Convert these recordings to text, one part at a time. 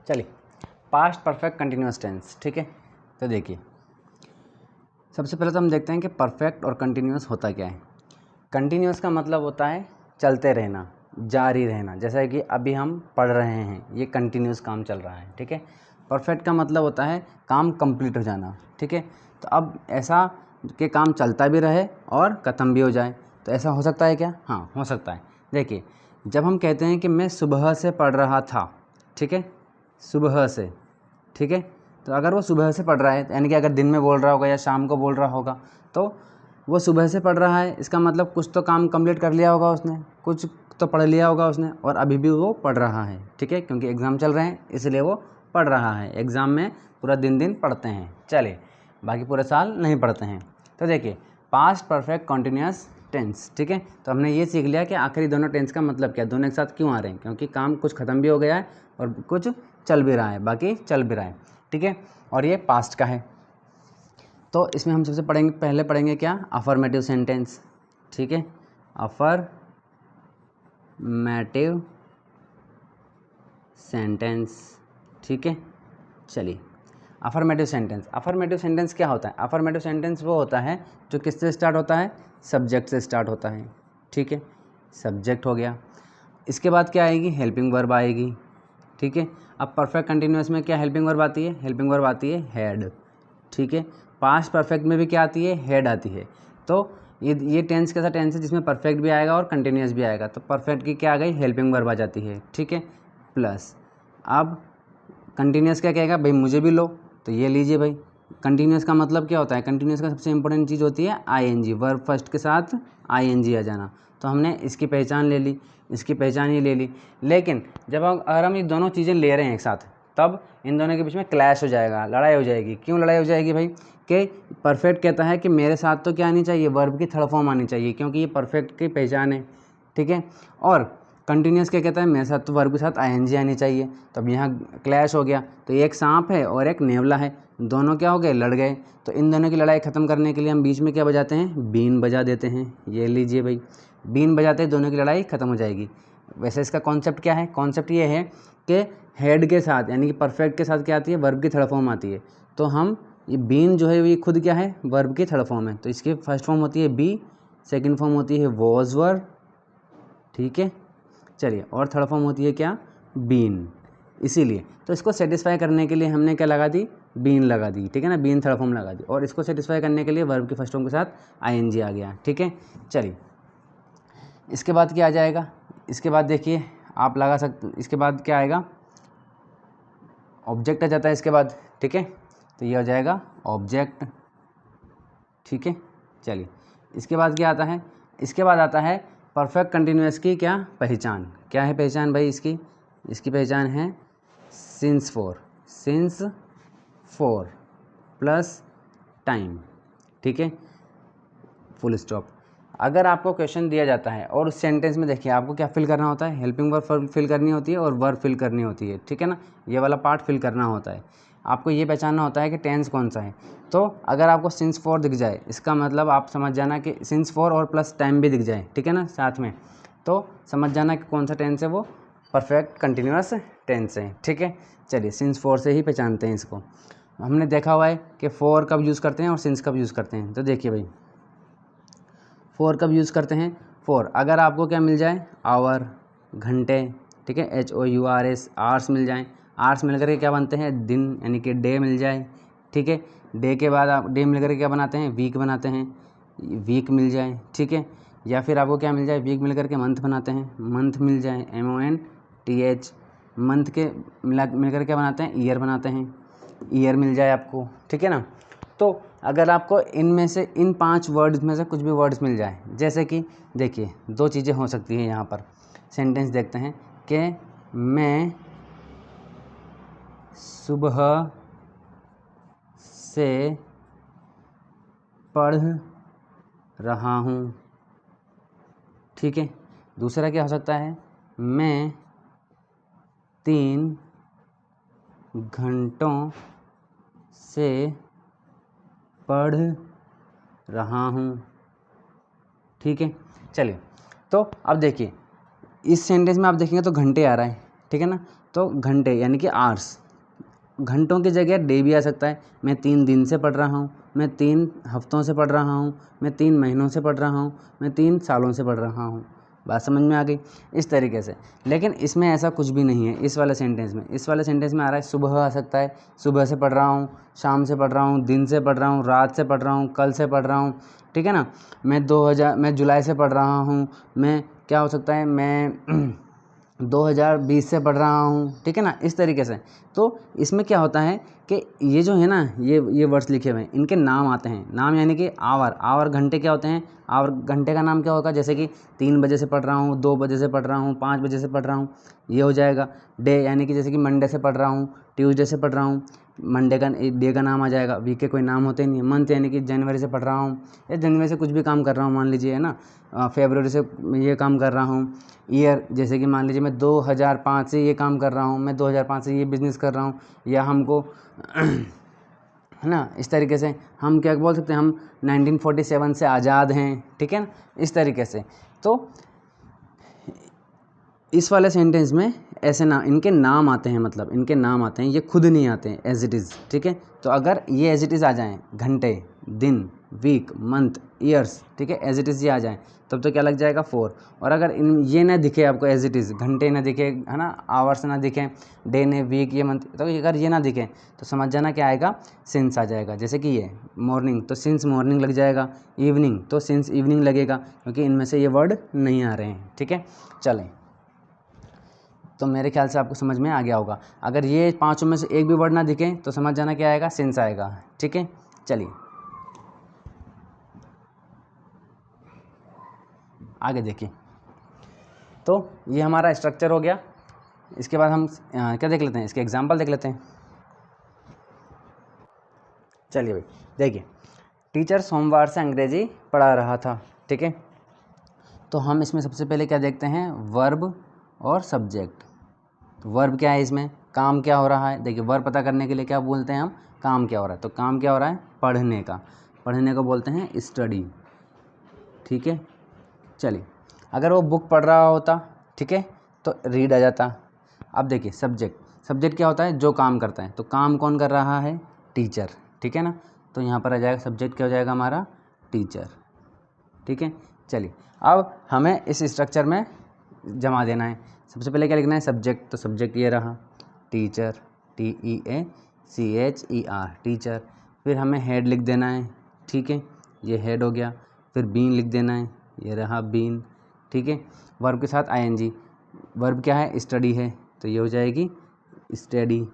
चलिए past perfect continuous tense, ठीक है। तो देखिए सबसे पहले तो हम देखते हैं कि परफेक्ट और कंटिन्यूस होता क्या है। कंटिन्यूस का मतलब होता है चलते रहना, जारी रहना, जैसा कि अभी हम पढ़ रहे हैं, ये कंटिन्यूस काम चल रहा है, ठीक है। परफेक्ट का मतलब होता है काम कंप्लीट हो जाना, ठीक है। तो अब ऐसा कि काम चलता भी रहे और ख़त्म भी हो जाए, तो ऐसा हो सकता है क्या? हाँ, हो सकता है। देखिए जब हम कहते हैं कि मैं सुबह से पढ़ रहा था, ठीक है, सुबह से, ठीक है, तो अगर वो सुबह से पढ़ रहा है यानी कि अगर दिन में बोल रहा होगा या शाम को बोल रहा होगा, तो वो सुबह से पढ़ रहा है, इसका मतलब कुछ तो काम कंप्लीट कर लिया होगा उसने, कुछ तो पढ़ लिया होगा उसने, और अभी भी वो पढ़ रहा है, ठीक है, क्योंकि एग्ज़ाम चल रहे हैं इसलिए वो पढ़ रहा है। एग्ज़ाम में पूरा दिन पढ़ते हैं, चलिए, बाकी पूरे साल नहीं पढ़ते हैं। तो देखिए पास्ट परफेक्ट कंटिन्यूस टेंस, ठीक है। तो हमने ये सीख लिया कि आखिरी दोनों टेंस का मतलब क्या, दोनों एक साथ क्यों आ रहे हैं, क्योंकि काम कुछ ख़त्म भी हो गया है और कुछ चल भी रहा है, बाकी चल भी रहा है, ठीक है। और ये पास्ट का है, तो इसमें हम सबसे पहले पढ़ेंगे क्या, अफर्मेटिव सेंटेंस, ठीक है, अफर्मेटिव सेंटेंस, ठीक है। चलिए अफर्मेटिव सेंटेंस क्या होता है? अफर्मेटिव सेंटेंस वो होता है जो किससे स्टार्ट होता है, सब्जेक्ट से स्टार्ट होता है, ठीक है, सब्जेक्ट हो गया। इसके बाद क्या आएगी, हेल्पिंग वर्ब आएगी, ठीक है। अब परफेक्ट कंटिन्यूअस में क्या हेल्पिंग वर्ब आती है, हेल्पिंग वर्ब आती है हेड, ठीक है। पास्ट परफेक्ट में भी क्या आती है, हेड आती है। तो ये टेंस कैसा टेंस है जिसमें परफेक्ट भी आएगा और कंटिन्यूअस भी आएगा, तो परफेक्ट की क्या आ गई, हेल्पिंग वर्ब आ जाती है, ठीक है, प्लस अब कंटिन्यूअस क्या कहेगा, भाई मुझे भी लो, तो ये लीजिए भाई। कंटिन्यूअस का मतलब क्या होता है, कंटिन्यूअस का सबसे इंपॉर्टेंट चीज़ होती है आईएनजी, वर्ब फर्स्ट के साथ आईएनजी आ जाना। तो हमने इसकी पहचान ले ली, इसकी पहचान ही ले ली, लेकिन जब अगर हम ये दोनों चीज़ें ले रहे हैं एक साथ, तब इन दोनों के बीच में क्लैश हो जाएगा, लड़ाई हो जाएगी। क्यों लड़ाई हो जाएगी भाई, कि परफेक्ट कहता है कि मेरे साथ तो क्या आनी चाहिए, वर्ब की थर्ड फॉर्म आनी चाहिए, क्योंकि ये परफेक्ट की पहचान है, ठीक है। और कंटिन्यूअस क्या कहता है, मेरे साथ तो वर्ब के साथ आईएनजी आनी चाहिए। तो अब यहाँ क्लैश हो गया, तो ये एक सांप है और एक नेवला है, दोनों क्या हो गए, लड़ गए। तो इन दोनों की लड़ाई ख़त्म करने के लिए हम बीच में क्या बजाते हैं, बीन बजा देते हैं। ये लीजिए भाई, बीन बजाते ही दोनों की लड़ाई ख़त्म हो जाएगी। वैसे इसका कॉन्सेप्ट क्या है, कॉन्सेप्ट ये है कि हेड के साथ यानी कि परफेक्ट के साथ क्या आती है, वर्ब की थर्ड फॉर्म आती है। तो हम ये बीन जो है ये खुद क्या है, वर्ब की थर्ड फॉर्म है, तो इसकी फर्स्ट फॉर्म होती है बी, सेकेंड फॉर्म होती है वॉज वर, ठीक है। चलिए, और थर्ड फॉर्म होती है क्या, बीन। इसीलिए तो इसको सेटिस्फाई करने के लिए हमने क्या लगा दी, बीन लगा दी, ठीक है ना, बीन थर्ड फॉर्म लगा दी, और इसको सेटिस्फाई करने के लिए वर्ब की फर्स्ट फॉर्म के साथ आईएनजी आ गया, ठीक है। चलिए इसके बाद क्या आ जाएगा, इसके बाद देखिए आप लगा सकते, इसके बाद क्या आएगा, ऑब्जेक्ट आ जाता है इसके बाद, ठीक है। तो ये हो जाएगा ऑब्जेक्ट, ठीक है। चलिए इसके बाद क्या आता है, इसके बाद आता है परफेक्ट कंटिन्यूअस की क्या पहचान, क्या है पहचान भाई इसकी, इसकी पहचान है सिंस फोर प्लस टाइम, ठीक है, फुल स्टॉप। अगर आपको क्वेश्चन दिया जाता है और उस सेंटेंस में देखिए आपको क्या फिल करना होता है, हेल्पिंग वर्ब फिल करनी होती है और वर्ब फिल करनी होती है, ठीक है ना, ये वाला पार्ट फिल करना होता है। आपको ये पहचानना होता है कि टेंस कौन सा है। तो अगर आपको सिंस 4 दिख जाए, इसका मतलब आप समझ जाना कि सिंस 4 और प्लस टाइम भी दिख जाए, ठीक है ना, साथ में, तो समझ जाना कि कौन सा टेंस है, वो परफेक्ट कंटिन्यूअस टेंस है, ठीक है। चलिए सिंस 4 से ही पहचानते हैं इसको। हमने देखा हुआ है कि 4 कब यूज़ करते हैं और सिंस कब यूज़ करते हैं। तो देखिए भाई 4 कब यूज़ करते हैं, 4 अगर आपको क्या मिल जाए, आवर, घंटे, ठीक है, HOURS, आवर्स मिल जाएँ, आवर्स मिल करके क्या बनते हैं, दिन, यानी कि डे मिल जाए, ठीक है। डे के बाद आप डे मिल करके क्या बनाते हैं, वीक बनाते हैं, वीक मिल जाए, ठीक है। या फिर आपको क्या मिल जाए, वीक मिल करके मंथ बनाते हैं, मंथ मिल जाए, MONTH, मंथ के मिल कर क्या बनाते हैं, ईयर बनाते हैं, ईयर मिल जाए आपको, ठीक है ना। तो अगर आपको इनमें से इन 5 वर्ड्स में से कुछ भी वर्ड्स मिल जाए, जैसे कि देखिए 2 चीज़ें हो सकती हैं यहाँ पर, सेंटेंस देखते हैं कि मैं सुबह से पढ़ रहा हूँ, ठीक है। दूसरा क्या हो सकता है, मैं 3 घंटों से पढ़ रहा हूँ, ठीक है। चलिए तो अब देखिए इस सेंटेंस में आप देखेंगे तो घंटे आ रहा है, ठीक है ना। तो घंटे यानी कि आवर्स, घंटों की जगह डे भी आ सकता है। मैं 3 दिन से पढ़ रहा हूँ, मैं 3 हफ्तों से पढ़ रहा हूँ, मैं 3 महीनों से पढ़ रहा हूँ, मैं 3 सालों से पढ़ रहा हूँ। बात समझ में आ गई इस तरीके से। लेकिन इसमें ऐसा कुछ भी नहीं है इस वाले सेंटेंस में। इस वाले सेंटेंस में आ रहा है सुबह आ सकता है, सुबह से पढ़ रहा हूँ, शाम से पढ़ रहा हूँ, दिन से पढ़ रहा हूँ, रात से पढ़ रहा हूँ, कल से पढ़ रहा हूँ, ठीक है ना। मैं जुलाई से पढ़ रहा हूँ, मैं क्या हो सकता है, मैं 2020 से पढ़ रहा हूँ, ठीक है ना, इस तरीके से। तो इसमें क्या होता है कि ये जो है ना, ये वर्ड्स लिखे हुए हैं, इनके नाम आते हैं। नाम यानी कि आवर घंटे क्या होते हैं, आवर घंटे का नाम क्या होगा, जैसे कि 3 बजे से पढ़ रहा हूँ, 2 बजे से पढ़ रहा हूँ, 5 बजे से पढ़ रहा हूँ, ये हो जाएगा। डे यानी कि जैसे कि मंडे से पढ़ रहा हूँ, ट्यूसडे से पढ़ रहा हूँ, मंडे का डे का नाम आ जाएगा। वीक के कोई नाम होते नहीं। मंथ यानी कि जनवरी से पढ़ रहा हूँ, या जनवरी से कुछ भी काम कर रहा हूँ, मान लीजिए, है ना। फरवरी से ये काम कर रहा हूँ। ईयर जैसे कि मान लीजिए मैं 2005 से ये काम कर रहा हूँ, मैं 2005 से ये बिज़नेस कर रहा हूँ, या हमको है ना, इस तरीके से हम क्या बोल सकते हैं, हम 1947 से आज़ाद हैं, ठीक है ना, इस तरीके से। तो इस वाले सेंटेंस में ऐसे ना इनके नाम आते हैं, मतलब इनके नाम आते हैं, ये खुद नहीं आते हैं एज इट इज़, ठीक है। तो अगर ये एज इट इज़ आ जाएँ, घंटे, दिन, वीक, मंथ, ईयर्स, ठीक है, एज इट इज़ ये आ जाएँ, तब तो क्या लग जाएगा 4। और अगर इन ये ना दिखे आपको एज इट इज़, घंटे ना दिखे, है ना, आवर्स ना दिखे, डे ने, वीक, ये मंथ, तो अगर ये ना दिखे तो समझ जाना क्या आएगा, सिंस आ जाएगा। जैसे कि ये मॉर्निंग, तो सिंस मॉर्निंग लग जाएगा। इवनिंग तो सिंस इवनिंग लगेगा, क्योंकि इनमें से ये वर्ड नहीं आ रहे हैं, ठीक है। चलें, तो मेरे ख्याल से आपको समझ में आ गया होगा। अगर ये पांचों में से एक भी वर्ड ना दिखे तो समझ जाना क्या आएगा, सिंस आएगा, ठीक है। चलिए आगे देखिए। तो ये हमारा स्ट्रक्चर हो गया। इसके बाद हम क्या देख लेते हैं, इसके एग्जाम्पल देख लेते हैं। चलिए भाई देखिए, टीचर सोमवार से अंग्रेजी पढ़ा रहा था, ठीक है। तो हम इसमें सबसे पहले क्या देखते हैं, वर्ब और सब्जेक्ट। तो वर्ब क्या है, इसमें काम क्या हो रहा है। देखिए वर्ब पता करने के लिए क्या बोलते हैं हम, काम क्या हो रहा है। तो काम क्या हो रहा है, पढ़ने का, पढ़ने को बोलते हैं स्टडी, ठीक है। चलिए, अगर वो बुक पढ़ रहा होता, ठीक है, तो रीड आ जाता। अब देखिए सब्जेक्ट, सब्जेक्ट क्या होता है, जो काम करता है। तो काम कौन कर रहा है, टीचर, ठीक है ना। तो यहाँ पर आ जाएगा सब्जेक्ट क्या हो जाएगा हमारा, टीचर, ठीक है। चलिए अब हमें इस स्ट्रक्चर में जमा देना है। सबसे पहले क्या लिखना है, सब्जेक्ट। तो सब्जेक्ट ये रहा, टीचर, TEACHER, टीचर। फिर हमें हेड लिख देना है, ठीक है, ये हेड हो गया। फिर बीन लिख देना है, ये रहा बीन, ठीक है। वर्ब के साथ ING। वर्ब क्या है, स्टडी है, तो ये हो जाएगी स्टडी,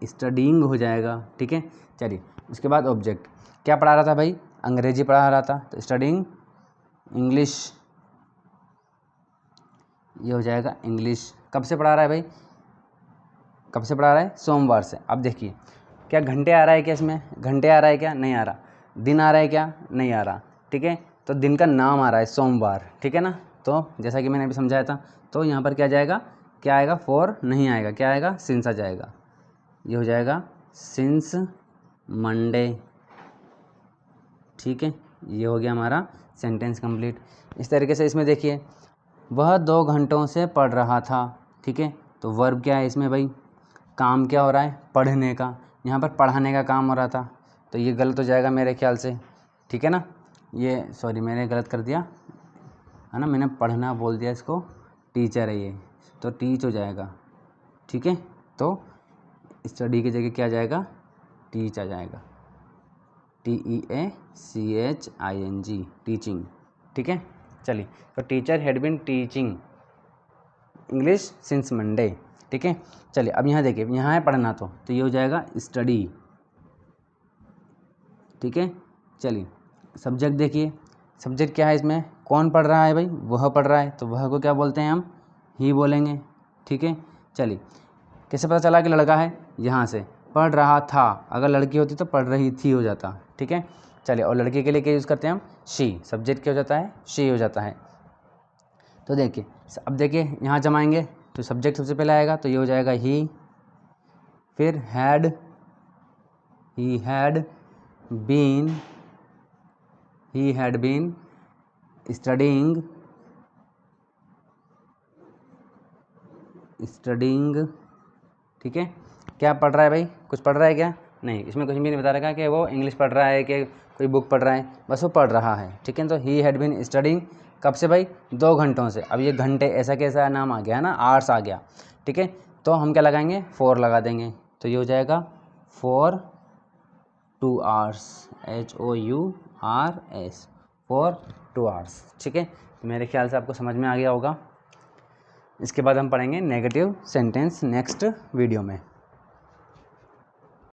स्टडीइंग हो जाएगा, ठीक है। चलिए उसके बाद ऑब्जेक्ट, क्या पढ़ा रहा था भाई, अंग्रेजी पढ़ा रहा था, तो स्टडीइंग इंग्लिश, ये हो जाएगा इंग्लिश। कब से पढ़ा रहा है भाई, कब से पढ़ा रहा है, सोमवार से। अब देखिए क्या घंटे आ रहा है, क्या इसमें घंटे आ रहा है, क्या नहीं आ रहा। दिन आ रहा है, क्या नहीं आ रहा, ठीक है। तो दिन का नाम आ रहा है सोमवार, ठीक है ना। तो जैसा कि मैंने अभी समझाया था, तो यहाँ पर क्या जाएगा, क्या आएगा, फॉर नहीं आएगा, क्या आएगा, सिंस आ जाएगा। ये हो जाएगा सिंस मंडे, ठीक है। ये हो गया हमारा सेंटेंस कंप्लीट। इस तरीके से इसमें देखिए, वह 2 घंटों से पढ़ रहा था, ठीक है। तो वर्ब क्या है इसमें भाई, काम क्या हो रहा है, पढ़ने का। यहाँ पर पढ़ाने का काम हो रहा था, तो ये गलत हो जाएगा मेरे ख्याल से, ठीक है ना। ये सॉरी मैंने गलत कर दिया, है ना, मैंने पढ़ना बोल दिया, इसको टीचर है ये, तो टीच हो जाएगा, ठीक है। तो स्टडी की जगह क्या आ जाएगा, टीच आ जाएगा, TEACHING, टीचिंग, ठीक है। चलिए, तो teacher had been teaching English since Monday, ठीक है। चलिए अब यहाँ देखिए, यहाँ है पढ़ना, तो ये हो जाएगा स्टडी, ठीक है। चलिए सब्जेक्ट देखिए, सब्जेक्ट क्या है इसमें, कौन पढ़ रहा है भाई, वह पढ़ रहा है, तो वह को क्या बोलते हैं हम, ही बोलेंगे, ठीक है। चलिए कैसे पता चला कि लड़का है, यहाँ से पढ़ रहा था, अगर लड़की होती तो पढ़ रही थी हो जाता, ठीक है। चलिए, और लड़के के लिए क्या यूज़ करते हैं हम, शी, सब्जेक्ट क्या हो जाता है, शी हो जाता है। तो देखिए अब देखिए यहाँ जमाएंगे, तो सब्जेक्ट सबसे पहले आएगा, तो ये हो जाएगा ही। फिर had, he had been, he had been studying studying, ठीक है। क्या पढ़ रहा है भाई, कुछ पढ़ रहा है क्या? नहीं, इसमें कुछ भी नहीं बता रखा कि वो इंग्लिश पढ़ रहा है कि कोई बुक पढ़ रहा है, बस वो पढ़ रहा है, ठीक है। तो ही हैड बीन स्टडिंग कब से भाई? 2 घंटों से। अब ये घंटे ऐसा कैसा नाम आ गया ना, आवर्स आ गया, ठीक है। तो हम क्या लगाएंगे? 4 लगा देंगे, तो ये हो जाएगा for 2 hours, HOURS, for 2 hours, ठीक है। तो मेरे ख्याल से आपको समझ में आ गया होगा। इसके बाद हम पढ़ेंगे नेगेटिव सेंटेंस नेक्स्ट वीडियो में।